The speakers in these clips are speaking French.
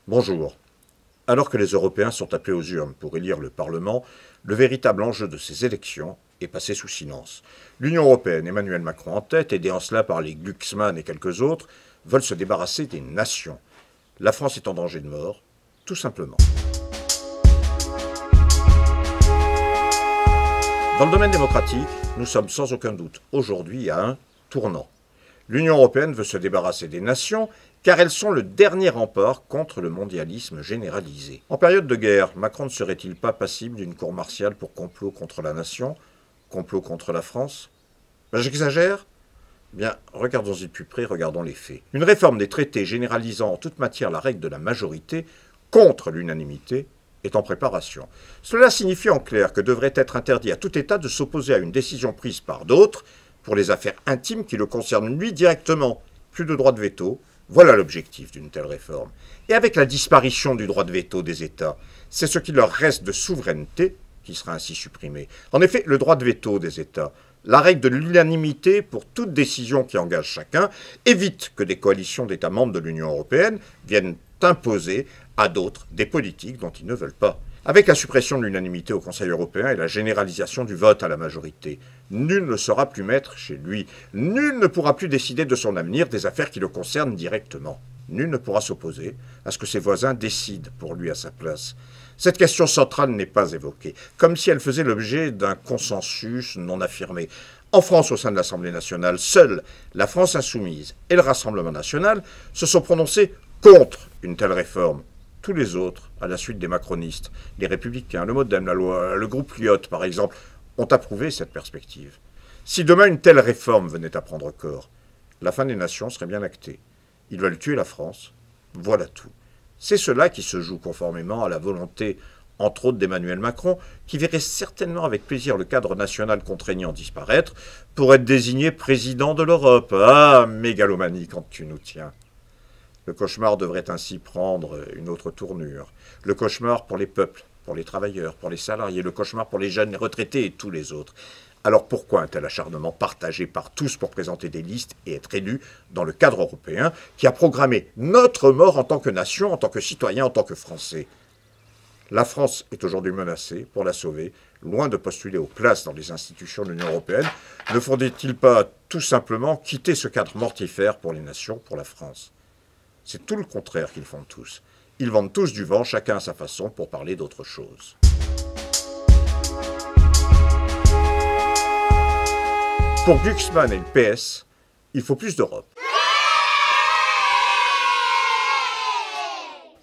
Bonjour. Alors que les Européens sont appelés aux urnes pour élire le Parlement, le véritable enjeu de ces élections est passé sous silence. L'Union européenne, Emmanuel Macron en tête, aidé en cela par les Glucksmann et quelques autres, veulent se débarrasser des nations. La France est en danger de mort, tout simplement. Dans le domaine démocratique, nous sommes sans aucun doute aujourd'hui à un tournant. L'Union européenne veut se débarrasser des nations car elles sont le dernier rempart contre le mondialisme généralisé. En période de guerre, Macron ne serait-il pas passible d'une cour martiale pour complot contre la nation, complot contre la France? J'exagère? Bien, regardons-y de plus près, regardons les faits. Une réforme des traités généralisant en toute matière la règle de la majorité contre l'unanimité est en préparation. Cela signifie en clair que devrait être interdit à tout État de s'opposer à une décision prise par d'autres pour les affaires intimes qui le concernent lui directement. Plus de droit de veto. Voilà l'objectif d'une telle réforme. Et avec la disparition du droit de veto des États, c'est ce qui leur reste de souveraineté qui sera ainsi supprimé. En effet, le droit de veto des États, la règle de l'unanimité pour toute décision qui engage chacun, évite que des coalitions d'États membres de l'Union européenne viennent imposer à d'autres des politiques dont ils ne veulent pas. Avec la suppression de l'unanimité au Conseil européen et la généralisation du vote à la majorité, nul ne sera plus maître chez lui. Nul ne pourra plus décider de son avenir, des affaires qui le concernent directement. Nul ne pourra s'opposer à ce que ses voisins décident pour lui à sa place. Cette question centrale n'est pas évoquée, comme si elle faisait l'objet d'un consensus non affirmé. En France, au sein de l'Assemblée nationale, seuls la France insoumise et le Rassemblement national se sont prononcés contre une telle réforme. Tous les autres, à la suite des macronistes, les Républicains, le Modem, la loi, le groupe Lyot, par exemple, ont approuvé cette perspective. Si demain une telle réforme venait à prendre corps, la fin des nations serait bien actée. Ils veulent tuer la France, voilà tout. C'est cela qui se joue conformément à la volonté, entre autres d'Emmanuel Macron, qui verrait certainement avec plaisir le cadre national contraignant disparaître pour être désigné président de l'Europe. Ah, mégalomanie quand tu nous tiens. Le cauchemar devrait ainsi prendre une autre tournure. Le cauchemar pour les peuples, pour les travailleurs, pour les salariés, le cauchemar pour les jeunes, les retraités et tous les autres. Alors pourquoi un tel acharnement partagé par tous pour présenter des listes et être élu dans le cadre européen qui a programmé notre mort en tant que nation, en tant que citoyen, en tant que Français? La France est aujourd'hui menacée. Pour la sauver, loin de postuler aux places dans les institutions de l'Union européenne, ne faudrait-il pas tout simplement quitter ce cadre mortifère pour les nations, pour la France? C'est tout le contraire qu'ils font tous. Ils vendent tous du vent, chacun à sa façon, pour parler d'autre chose. Pour Glucksmann et le PS, il faut plus d'Europe.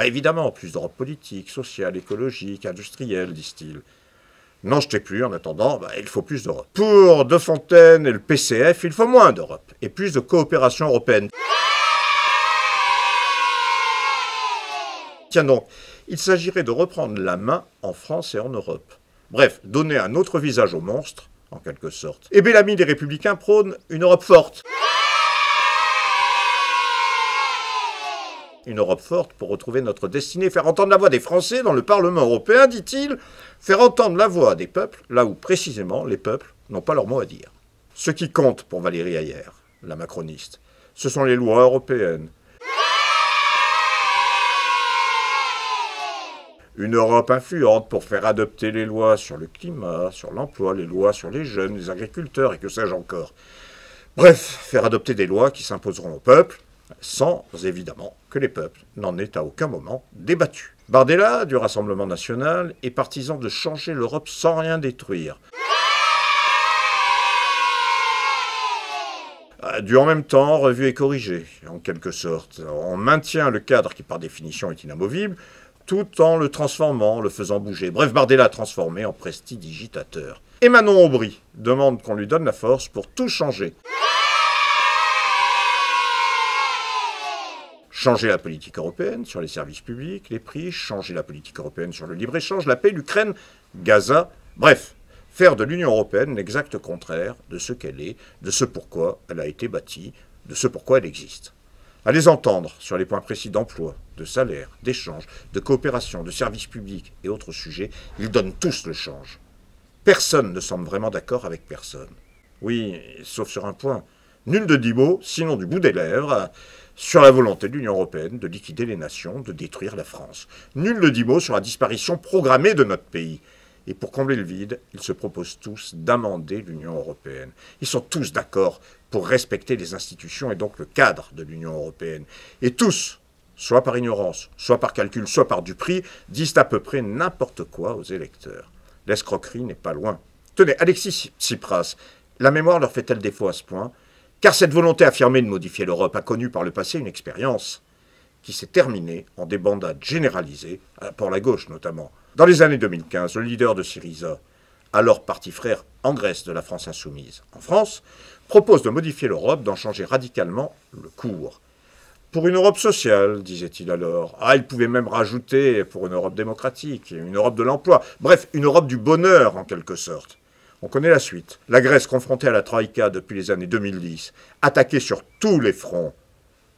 Évidemment, plus d'Europe politique, sociale, écologique, industrielle, disent-ils. N'en jetez plus, en attendant, il faut plus d'Europe. Pour De Fontaine et le PCF, il faut moins d'Europe et plus de coopération européenne. Tiens donc, il s'agirait de reprendre la main en France et en Europe. Bref, donner un autre visage au monstre, en quelque sorte. Et Bellamy des Républicains prône une Europe forte. Une Europe forte pour retrouver notre destinée, faire entendre la voix des Français dans le Parlement européen, dit-il, faire entendre la voix des peuples, là où précisément les peuples n'ont pas leur mot à dire. Ce qui compte pour Valérie Hayer, la macroniste, ce sont les lois européennes. Une Europe influente pour faire adopter les lois sur le climat, sur l'emploi, les lois sur les jeunes, les agriculteurs et que sais-je encore. Bref, faire adopter des lois qui s'imposeront au peuple, sans évidemment que les peuples n'en aient à aucun moment débattu. Bardella, du Rassemblement national, est partisan de changer l'Europe sans rien détruire. Du en même temps, revu et corrigé, en quelque sorte. On maintient le cadre qui par définition est inamovible, tout en le transformant, le faisant bouger. Bref, Bardella transformé en prestidigitateur. Et Manon Aubry demande qu'on lui donne la force pour tout changer. Changer la politique européenne sur les services publics, les prix, changer la politique européenne sur le libre-échange, la paix, l'Ukraine, Gaza, bref, faire de l'Union européenne l'exact contraire de ce qu'elle est, de ce pourquoi elle a été bâtie, de ce pourquoi elle existe. À les entendre sur les points précis d'emploi, de salaire, d'échange, de coopération, de services publics et autres sujets, ils donnent tous le change. Personne ne semble vraiment d'accord avec personne. Oui, sauf sur un point. Nul de 10 mots, sinon du bout des lèvres, sur la volonté de l'Union européenne de liquider les nations, de détruire la France. Nul ne dit mot sur la disparition programmée de notre pays. Et pour combler le vide, ils se proposent tous d'amender l'Union européenne. Ils sont tous d'accord pour respecter les institutions et donc le cadre de l'Union européenne. Et tous, soit par ignorance, soit par calcul, soit par dupris, disent à peu près n'importe quoi aux électeurs. L'escroquerie n'est pas loin. Tenez, Alexis Tsipras, la mémoire leur fait-elle défaut à ce point ? Car cette volonté affirmée de modifier l'Europe a connu par le passé une expérience qui s'est terminée en débandade généralisée, pour la gauche notamment. Dans les années 2015, le leader de Syriza, alors parti frère en Grèce de la France insoumise, en France, propose de modifier l'Europe, d'en changer radicalement le cours. Pour une Europe sociale, disait-il alors. Il pouvait même rajouter pour une Europe démocratique, une Europe de l'emploi, bref, une Europe du bonheur en quelque sorte. On connaît la suite. La Grèce, confrontée à la Troïka depuis les années 2010, attaquée sur tous les fronts.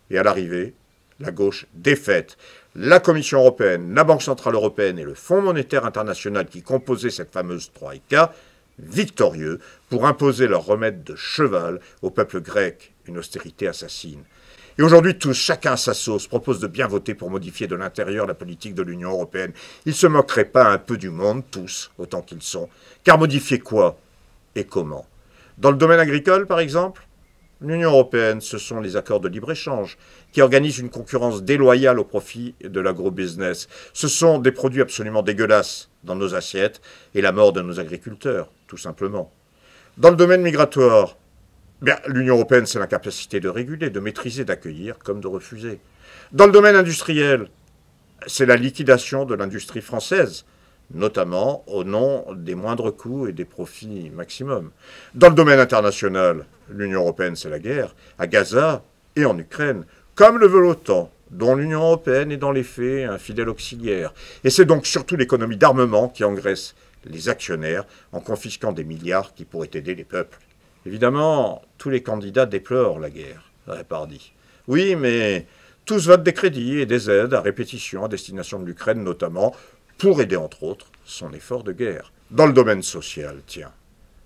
Et à l'arrivée, la gauche défaite. La Commission européenne, la Banque centrale européenne et le Fonds monétaire international qui composaient cette fameuse Troïka, victorieux pour imposer leur remède de cheval au peuple grec, une austérité assassine. Et aujourd'hui, tous, chacun à sa sauce, propose de bien voter pour modifier de l'intérieur la politique de l'Union européenne. Ils ne se moqueraient pas un peu du monde, tous, autant qu'ils sont. Car modifier quoi et comment? Dans le domaine agricole, par exemple, l'Union européenne, ce sont les accords de libre-échange qui organisent une concurrence déloyale au profit de l'agro-business. Ce sont des produits absolument dégueulasses dans nos assiettes et la mort de nos agriculteurs, tout simplement. Dans le domaine migratoire, l'Union européenne, c'est l'incapacité de réguler, de maîtriser, d'accueillir comme de refuser. Dans le domaine industriel, c'est la liquidation de l'industrie française, notamment au nom des moindres coûts et des profits maximum. Dans le domaine international, l'Union européenne, c'est la guerre, à Gaza et en Ukraine, comme le veut l'OTAN, dont l'Union européenne est dans les faits un fidèle auxiliaire. Et c'est donc surtout l'économie d'armement qui engraisse les actionnaires en confisquant des milliards qui pourraient aider les peuples. Évidemment, tous les candidats déplorent la guerre, Pardi. Oui, mais tous votent des crédits et des aides à répétition à destination de l'Ukraine notamment, pour aider entre autres son effort de guerre. Dans le domaine social, tiens,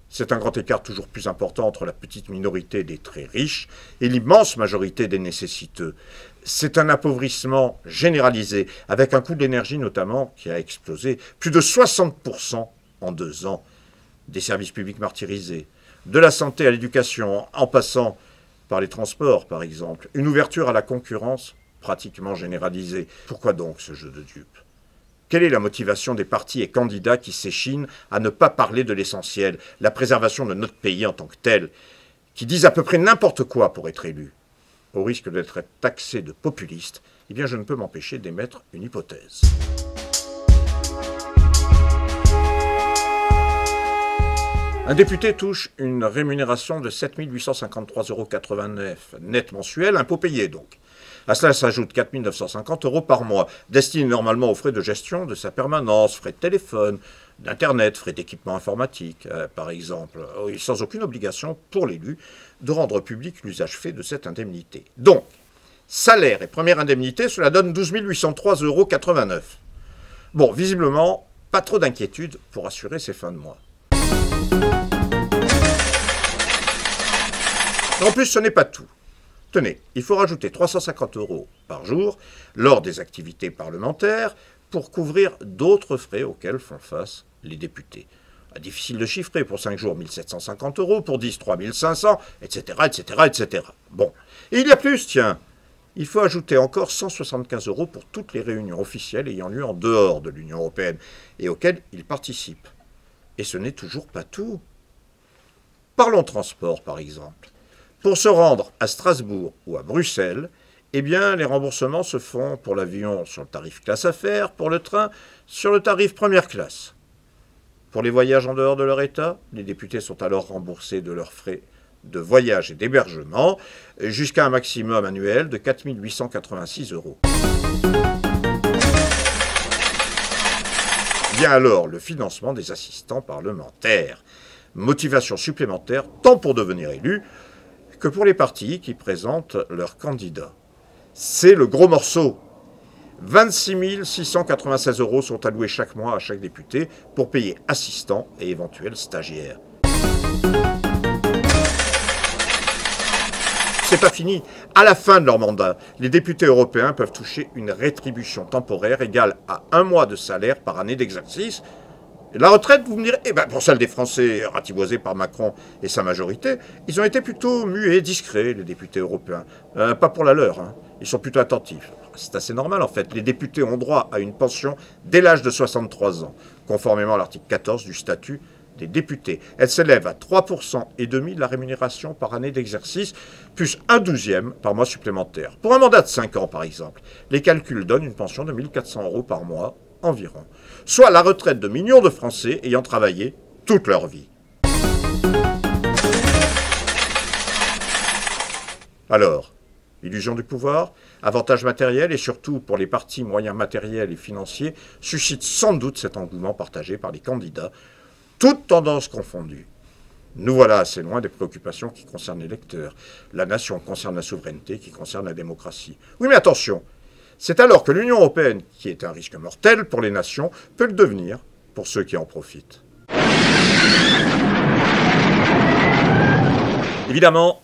c'est un grand écart toujours plus important entre la petite minorité des très riches et l'immense majorité des nécessiteux. C'est un appauvrissement généralisé, avec un coût de l'énergie notamment qui a explosé, plus de 60% en 2 ans, des services publics martyrisés, de la santé à l'éducation, en passant par les transports, par exemple. Une ouverture à la concurrence pratiquement généralisée. Pourquoi donc ce jeu de dupes? Quelle est la motivation des partis et candidats qui s'échinent à ne pas parler de l'essentiel, la préservation de notre pays en tant que tel, qui disent à peu près n'importe quoi pour être élus? Au risque d'être taxé de populiste, eh bien je ne peux m'empêcher d'émettre une hypothèse. Un député touche une rémunération de 7 853,89 € net mensuel, impôt payé donc. À cela s'ajoutent 4 950 € par mois, destinés normalement aux frais de gestion de sa permanence, frais de téléphone, d'Internet, frais d'équipement informatique, par exemple, sans aucune obligation pour l'élu de rendre public l'usage fait de cette indemnité. Donc, salaire et première indemnité, cela donne 12 803,89 €. Bon, visiblement, pas trop d'inquiétude pour assurer ses fins de mois. En plus, ce n'est pas tout. Tenez, il faut rajouter 350 € par jour lors des activités parlementaires pour couvrir d'autres frais auxquels font face les députés. Difficile de chiffrer, pour 5 jours 1 750 €, pour 10 3 500, etc., etc., etc. Bon, et il y a plus, tiens. Il faut ajouter encore 175 € pour toutes les réunions officielles ayant lieu en dehors de l'Union européenne et auxquelles il participe. Et ce n'est toujours pas tout. Parlons transport, par exemple. Pour se rendre à Strasbourg ou à Bruxelles, eh bien, les remboursements se font pour l'avion sur le tarif classe affaires, pour le train sur le tarif première classe. Pour les voyages en dehors de leur État, les députés sont alors remboursés de leurs frais de voyage et d'hébergement jusqu'à un maximum annuel de 4 886 €. Vient alors le financement des assistants parlementaires. Motivation supplémentaire tant pour devenir élu que pour les partis qui présentent leurs candidats. C'est le gros morceau. 26 696 € sont alloués chaque mois à chaque député pour payer assistants et éventuels stagiaires. c'est pas fini. À la fin de leur mandat, les députés européens peuvent toucher une rétribution temporaire égale à 1 mois de salaire par année d'exercice. La retraite, vous me direz, pour celle des Français ratiboisés par Macron et sa majorité, ils ont été plutôt muets, discrets, les députés européens. Pas pour la leur, hein. Ils sont plutôt attentifs. C'est assez normal en fait. Les députés ont droit à une pension dès l'âge de 63 ans, conformément à l'article 14 du statut des députés. Elle s'élève à 3,5% de la rémunération par année d'exercice, plus 1/12 par mois supplémentaire. Pour un mandat de 5 ans, par exemple, les calculs donnent une pension de 1 400 € par mois environ, soit la retraite de millions de Français ayant travaillé toute leur vie. Alors, illusion du pouvoir, avantages matériels et surtout pour les partis moyens matériels et financiers suscitent sans doute cet engouement partagé par les candidats, toutes tendances confondues. Nous voilà assez loin des préoccupations qui concernent l'électeur. La nation concerne la souveraineté qui concerne la démocratie. Oui, mais attention, c'est alors que l'Union européenne, qui est un risque mortel pour les nations, peut le devenir pour ceux qui en profitent. Évidemment,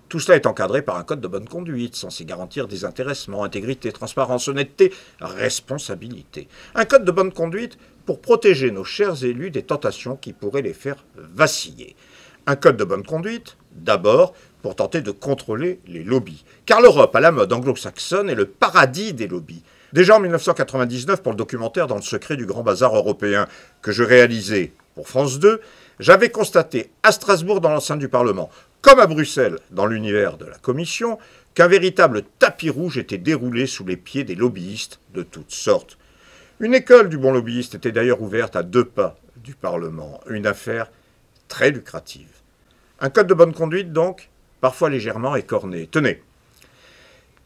tout cela est encadré par un code de bonne conduite, censé garantir désintéressement, intégrité, transparence, honnêteté, responsabilité. Un code de bonne conduite pour protéger nos chers élus des tentations qui pourraient les faire vaciller. Un code de bonne conduite, d'abord, pour tenter de contrôler les lobbies. Car l'Europe, à la mode anglo-saxonne, est le paradis des lobbies. Déjà en 1999, pour le documentaire Dans le secret du grand bazar européen, que je réalisais pour France 2, j'avais constaté à Strasbourg dans l'enceinte du Parlement, comme à Bruxelles dans l'univers de la Commission, qu'un véritable tapis rouge était déroulé sous les pieds des lobbyistes de toutes sortes. Une école du bon lobbyiste était d'ailleurs ouverte à 2 pas du Parlement, une affaire très lucrative. Un code de bonne conduite donc, parfois légèrement écorné. Tenez,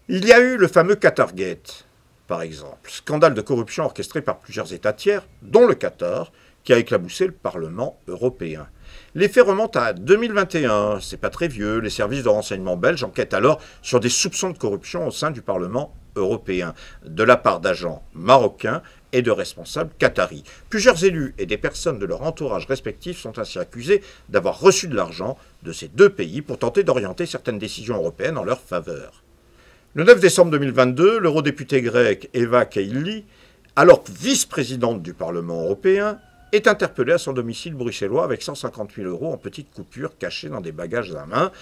il y a eu le fameux Qatargate, par exemple, scandale de corruption orchestré par plusieurs États tiers, dont le Qatar, qui a éclaboussé le Parlement européen. Les faits remontent à 2021, c'est pas très vieux, les services de renseignement belges enquêtent alors sur des soupçons de corruption au sein du Parlement européen, de la part d'agents marocains et de responsables qataris. Plusieurs élus et des personnes de leur entourage respectif sont ainsi accusés d'avoir reçu de l'argent de ces 2 pays pour tenter d'orienter certaines décisions européennes en leur faveur. Le 9 décembre 2022, l'eurodéputée grecque Eva Kaili, alors vice-présidente du Parlement européen, est interpellée à son domicile bruxellois avec 150 000 € en petites coupures cachées dans des bagages à main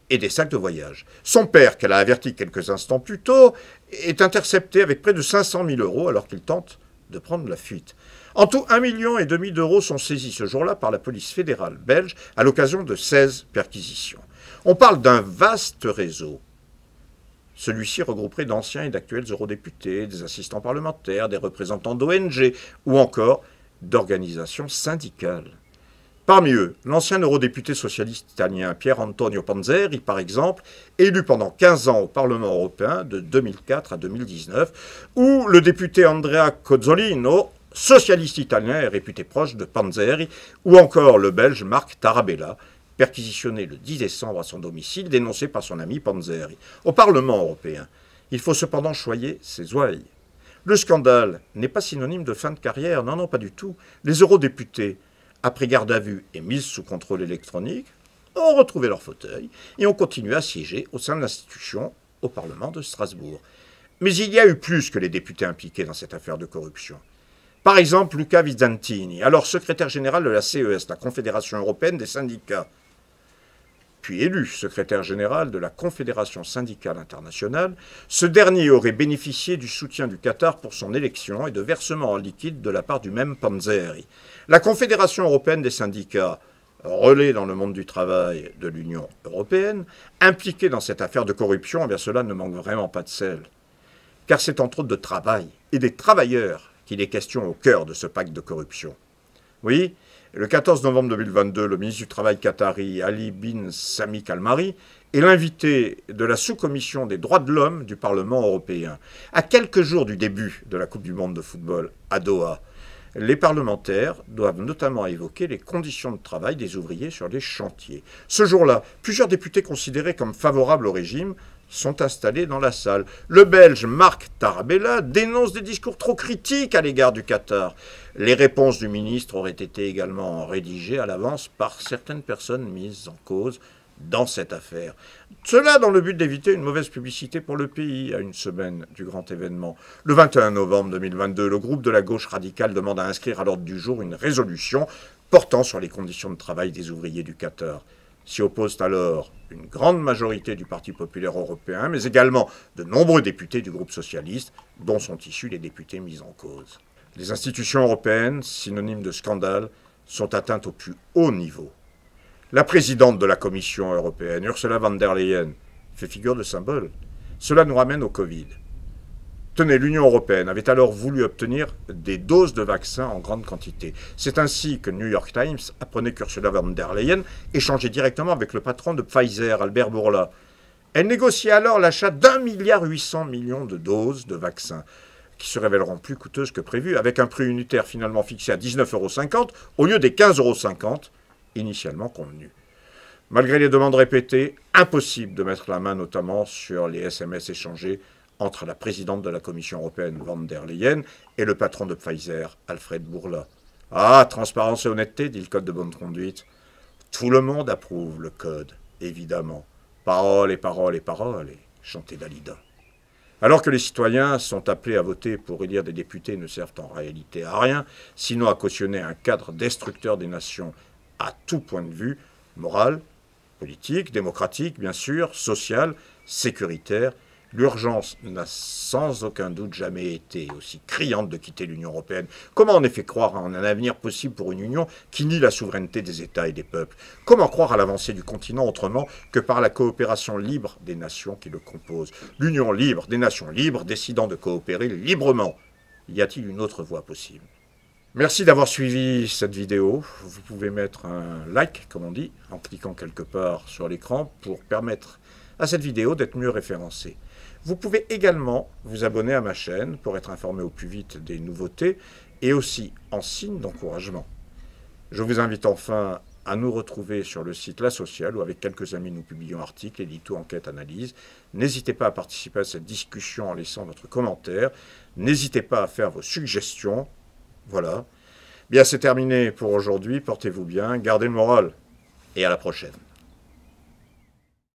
et des sacs de voyage. Son père, qu'elle a averti quelques instants plus tôt, est intercepté avec près de 500 000 € alors qu'il tente de prendre la fuite. En tout, 1,5 million d'euros sont saisis ce jour-là par la police fédérale belge à l'occasion de 16 perquisitions. On parle d'un vaste réseau. Celui-ci regrouperait d'anciens et d'actuels eurodéputés, des assistants parlementaires, des représentants d'ONG ou encore d'organisations syndicales. Parmi eux, l'ancien eurodéputé socialiste italien Pier Antonio Panzeri, par exemple, élu pendant 15 ans au Parlement européen de 2004 à 2019, ou le député Andrea Cozzolino, socialiste italien et réputé proche de Panzeri, ou encore le belge Marc Tarabella, perquisitionné le 10 décembre à son domicile, dénoncé par son ami Panzeri. Au Parlement européen, il faut cependant choyer ses ouailles. Le scandale n'est pas synonyme de fin de carrière, non, pas du tout. Les eurodéputés, après garde à vue et mise sous contrôle électronique, ont retrouvé leur fauteuil et ont continué à siéger au sein de l'institution au Parlement de Strasbourg. Mais il y a eu plus que les députés impliqués dans cette affaire de corruption. Par exemple, Luca Visantini, alors secrétaire général de la CES, la Confédération européenne des syndicats, puis élu secrétaire général de la Confédération syndicale internationale, ce dernier aurait bénéficié du soutien du Qatar pour son élection et de versements en liquide de la part du même Panzeri. La Confédération européenne des syndicats, relais dans le monde du travail de l'Union européenne, impliquée dans cette affaire de corruption, eh bien cela ne manque vraiment pas de sel. Car c'est entre autres de travail et des travailleurs qu'il est question au cœur de ce pacte de corruption. Oui, le 14 novembre 2022, le ministre du Travail qatari, Ali bin Sami Kalmari, est l'invité de la sous-commission des droits de l'homme du Parlement européen. À quelques jours du début de la Coupe du monde de football à Doha, les parlementaires doivent notamment évoquer les conditions de travail des ouvriers sur les chantiers. Ce jour-là, plusieurs députés considérés comme favorables au régime sont installés dans la salle. Le Belge Marc Tarabella dénonce des discours trop critiques à l'égard du Qatar. Les réponses du ministre auraient été également rédigées à l'avance par certaines personnes mises en cause dans cette affaire. Cela dans le but d'éviter une mauvaise publicité pour le pays à une semaine du grand événement. Le 21 novembre 2022, le groupe de la gauche radicale demande à inscrire à l'ordre du jour une résolution portant sur les conditions de travail des ouvriers du Qatar. S'y opposent alors une grande majorité du Parti populaire européen, mais également de nombreux députés du groupe socialiste, dont sont issus les députés mis en cause. Les institutions européennes, synonymes de scandale, sont atteintes au plus haut niveau. La présidente de la Commission européenne, Ursula von der Leyen, fait figure de symbole. Cela nous ramène au Covid. Tenez, l'Union européenne avait alors voulu obtenir des doses de vaccins en grande quantité. C'est ainsi que New York Times apprenait qu'Ursula von der Leyen échangeait directement avec le patron de Pfizer, Albert Bourla. Elle négociait alors l'achat d'1,8 milliard de doses de vaccins, qui se révéleront plus coûteuses que prévu, avec un prix unitaire finalement fixé à 19,50 € au lieu des 15,50 € initialement convenus. Malgré les demandes répétées, impossible de mettre la main notamment sur les SMS échangés entre la présidente de la Commission européenne, von der Leyen, et le patron de Pfizer, Alfred Bourla. Ah, transparence et honnêteté, dit le code de bonne conduite. Tout le monde approuve le code, évidemment. Paroles et paroles et paroles, et chanter Dalida. Alors que les citoyens sont appelés à voter pour élire des députés ne servent en réalité à rien, sinon à cautionner un cadre destructeur des nations à tout point de vue, moral, politique, démocratique, bien sûr, social, sécuritaire, l'urgence n'a sans aucun doute jamais été aussi criante de quitter l'Union européenne. Comment en effet croire en un avenir possible pour une union qui nie la souveraineté des États et des peuples? Comment croire à l'avancée du continent autrement que par la coopération libre des nations qui le composent? L'union libre des nations libres décidant de coopérer librement. Y a-t-il une autre voie possible? Merci d'avoir suivi cette vidéo. Vous pouvez mettre un like, comme on dit, en cliquant quelque part sur l'écran pour permettre à cette vidéo d'être mieux référencée. Vous pouvez également vous abonner à ma chaîne pour être informé au plus vite des nouveautés et aussi en signe d'encouragement. Je vous invite enfin à nous retrouver sur le site La Sociale où avec quelques amis nous publions articles, éditos, enquêtes, analyses. N'hésitez pas à participer à cette discussion en laissant votre commentaire. N'hésitez pas à faire vos suggestions. Voilà. Bien, c'est terminé pour aujourd'hui. Portez-vous bien, gardez le moral et à la prochaine.